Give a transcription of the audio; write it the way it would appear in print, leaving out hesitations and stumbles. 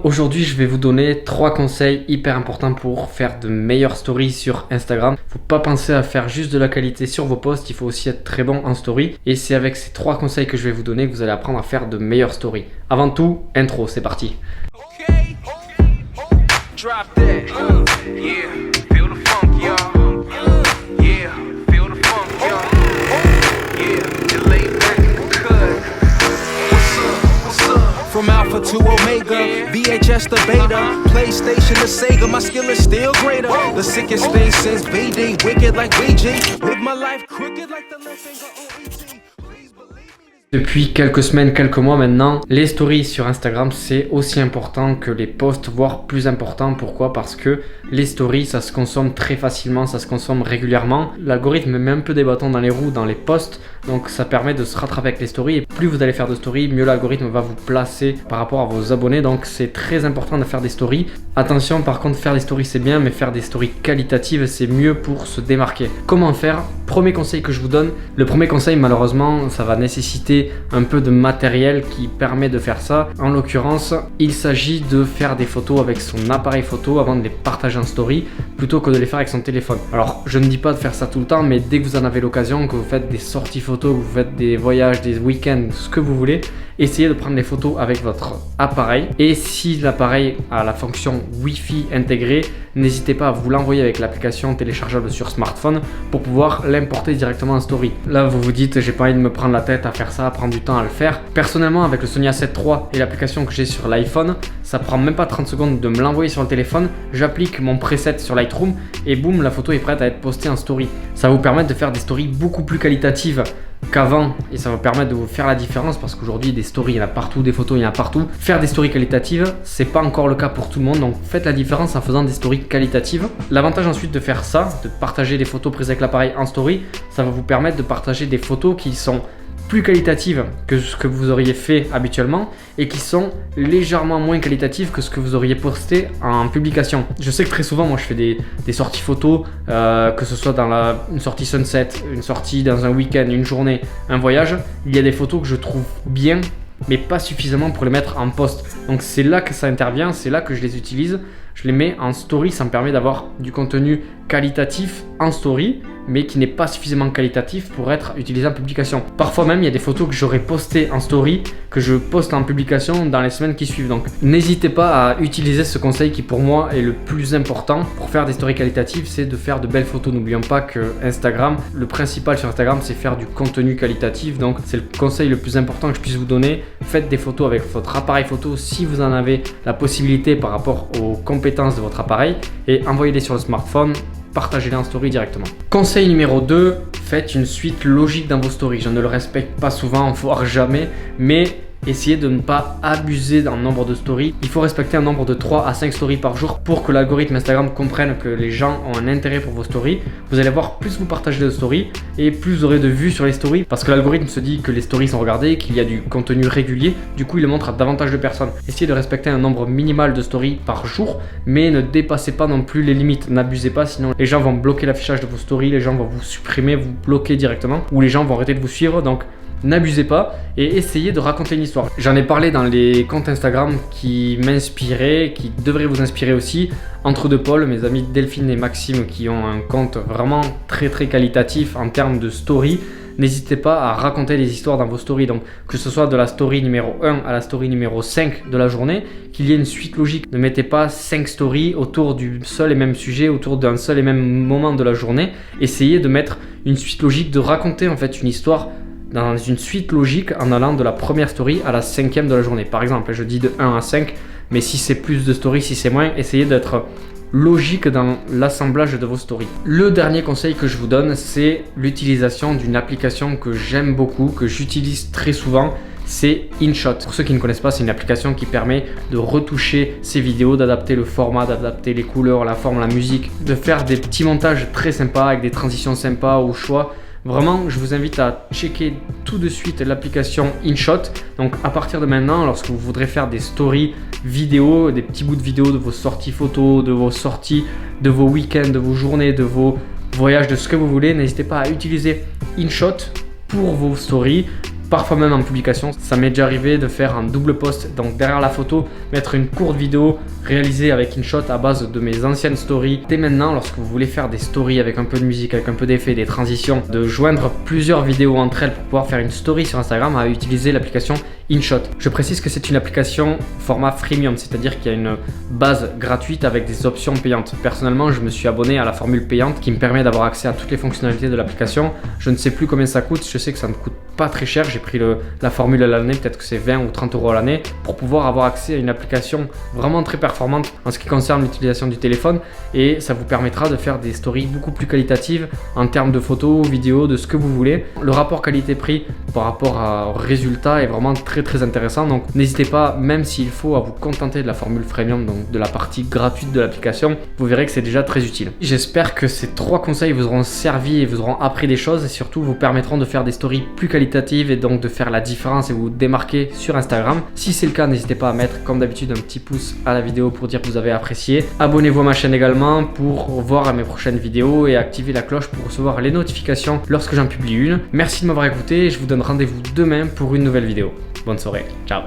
aujourd'hui je vais vous donner 3 conseils hyper importants pour faire de meilleures stories sur Instagram. Faut pas penser à faire juste de la qualité sur vos posts, il faut aussi être très bon en story. Et c'est avec ces 3 conseils que je vais vous donner que vous allez apprendre à faire de meilleures stories. Avant tout, intro, c'est parti. From Alpha to Omega, VHS to Beta, PlayStation to Sega, my skill is still greater. The sickest thing since BD, wicked like VG. Live my life crooked like the left finger on ET. Depuis quelques semaines, quelques mois maintenant, les stories sur Instagram c'est aussi important que les posts, voire plus important. Pourquoi? Parce que les stories ça se consomme très facilement, ça se consomme régulièrement. L'algorithme met un peu des bâtons dans les roues dans les posts, donc ça permet de se rattraper avec les stories. Et plus vous allez faire de stories, mieux l'algorithme va vous placer par rapport à vos abonnés. Donc c'est très important de faire des stories. Attention par contre, faire des stories c'est bien, mais faire des stories qualitatives c'est mieux pour se démarquer. Comment faire? Premier conseil que je vous donne. Le premier conseil, malheureusement, ça va nécessiter un peu de matériel qui permet de faire ça. En l'occurrence, il s'agit de faire des photos avec son appareil photo avant de les partager en story plutôt que de les faire avec son téléphone. Alors, je ne dis pas de faire ça tout le temps, mais dès que vous en avez l'occasion, que vous faites des sorties photos, que vous faites des voyages, des week-ends, ce que vous voulez, essayez de prendre les photos avec votre appareil. Et si l'appareil a la fonction Wi-Fi intégrée, n'hésitez pas à vous l'envoyer avec l'application téléchargeable sur smartphone pour pouvoir l'importer directement en story. Là, vous vous dites, j'ai pas envie de me prendre la tête à faire ça, à prendre du temps à le faire. Personnellement, avec le Sony A7 III et l'application que j'ai sur l'iPhone, ça prend même pas 30 secondes de me l'envoyer sur le téléphone. J'applique mon preset sur Lightroom et boum, la photo est prête à être postée en story. Ça va vous permettre de faire des stories beaucoup plus qualitatives qu'avant et ça va permettre de vous faire la différence parce qu'aujourd'hui des stories il y en a partout, des photos il y en a partout. Faire des stories qualitatives c'est pas encore le cas pour tout le monde, donc faites la différence en faisant des stories qualitatives. L'avantage ensuite de faire ça, de partager des photos prises avec l'appareil en story, ça va vous permettre de partager des photos qui sont plus qualitatives que ce que vous auriez fait habituellement et qui sont légèrement moins qualitatives que ce que vous auriez posté en publication. Je sais que très souvent moi je fais des sorties photos, que ce soit dans une sortie sunset, une sortie dans un week-end, une journée, un voyage, il y a des photos que je trouve bien mais pas suffisamment pour les mettre en post. Donc c'est là que ça intervient, c'est là que je les utilise. Je les mets en story, ça me permet d'avoir du contenu qualitatif en story, mais qui n'est pas suffisamment qualitatif pour être utilisé en publication. Parfois même, il y a des photos que j'aurais postées en story, que je poste en publication dans les semaines qui suivent. Donc n'hésitez pas à utiliser ce conseil qui pour moi est le plus important pour faire des stories qualitatives, c'est de faire de belles photos. N'oublions pas que Instagram, le principal sur Instagram, c'est faire du contenu qualitatif. Donc c'est le conseil le plus important que je puisse vous donner. Faites des photos avec votre appareil photo si vous en avez la possibilité par rapport aux compétences de votre appareil et envoyez-les sur le smartphone. Partagez-les en story directement. Conseil numéro 2, faites une suite logique dans vos stories. Je ne le respecte pas souvent, voire jamais, mais essayez de ne pas abuser dans le nombre de stories. Il faut respecter un nombre de 3 à 5 stories par jour pour que l'algorithme Instagram comprenne que les gens ont un intérêt pour vos stories. Vous allez voir, plus vous partagez de stories et plus vous aurez de vues sur les stories parce que l'algorithme se dit que les stories sont regardées, qu'il y a du contenu régulier. Du coup, il le montre à davantage de personnes. Essayez de respecter un nombre minimal de stories par jour, mais ne dépassez pas non plus les limites. N'abusez pas, sinon les gens vont bloquer l'affichage de vos stories, les gens vont vous supprimer, vous bloquer directement ou les gens vont arrêter de vous suivre. Donc n'abusez pas et essayez de raconter une histoire. J'en ai parlé dans les comptes Instagram qui m'inspiraient, qui devraient vous inspirer aussi. Entre deux pôles, mes amis Delphine et Maxime qui ont un compte vraiment très qualitatif en termes de story. N'hésitez pas à raconter des histoires dans vos stories. Donc que ce soit de la story numéro 1 à la story numéro 5 de la journée, qu'il y ait une suite logique. Ne mettez pas 5 stories autour du seul et même sujet, autour d'un seul et même moment de la journée. Essayez de mettre une suite logique, de raconter en fait une histoire dans une suite logique en allant de la première story à la 5e de la journée. Par exemple, je dis de 1 à 5, mais si c'est plus de stories, si c'est moins, essayez d'être logique dans l'assemblage de vos stories. Le dernier conseil que je vous donne, c'est l'utilisation d'une application que j'aime beaucoup, que j'utilise très souvent, c'est InShot. Pour ceux qui ne connaissent pas, c'est une application qui permet de retoucher ses vidéos, d'adapter le format, d'adapter les couleurs, la forme, la musique, de faire des petits montages très sympas avec des transitions sympas au choix. Vraiment, je vous invite à checker tout de suite l'application InShot. Donc à partir de maintenant, lorsque vous voudrez faire des stories vidéo, des petits bouts de vidéo de vos sorties photos, de vos sorties, de vos week-ends, de vos journées, de vos voyages, de ce que vous voulez, n'hésitez pas à utiliser InShot pour vos stories. parfois même en publication. Ça m'est déjà arrivé de faire un double post, donc derrière la photo, mettre une courte vidéo réalisée avec InShot à base de mes anciennes stories. Dès maintenant, lorsque vous voulez faire des stories avec un peu de musique, avec un peu d'effets, des transitions, de joindre plusieurs vidéos entre elles pour pouvoir faire une story sur Instagram, à utiliser l'application InShot. Je précise que c'est une application format freemium, c'est-à-dire qu'il y a une base gratuite avec des options payantes. Personnellement, je me suis abonné à la formule payante qui me permet d'avoir accès à toutes les fonctionnalités de l'application. Je ne sais plus combien ça coûte, je sais que ça ne coûte pas très cher. J'ai pris la formule à l'année, peut-être que c'est 20 ou 30 euros à l'année, pour pouvoir avoir accès à une application vraiment très performante en ce qui concerne l'utilisation du téléphone, et ça vous permettra de faire des stories beaucoup plus qualitatives en termes de photos, vidéos, de ce que vous voulez. Le rapport qualité-prix par rapport au résultat est vraiment très intéressant, donc n'hésitez pas, même s'il faut, à vous contenter de la formule freemium, donc de la partie gratuite de l'application. Vous verrez que c'est déjà très utile. J'espère que ces 3 conseils vous auront servi et vous auront appris des choses, et surtout vous permettront de faire des stories plus qualitatives et donc de faire la différence et vous démarquer sur Instagram. Si c'est le cas, n'hésitez pas à mettre comme d'habitude un petit pouce à la vidéo pour dire que vous avez apprécié. Abonnez-vous à ma chaîne également pour voir mes prochaines vidéos et activez la cloche pour recevoir les notifications lorsque j'en publie une. Merci de m'avoir écouté et je vous donne rendez-vous demain pour une nouvelle vidéo. Bonne soirée, ciao.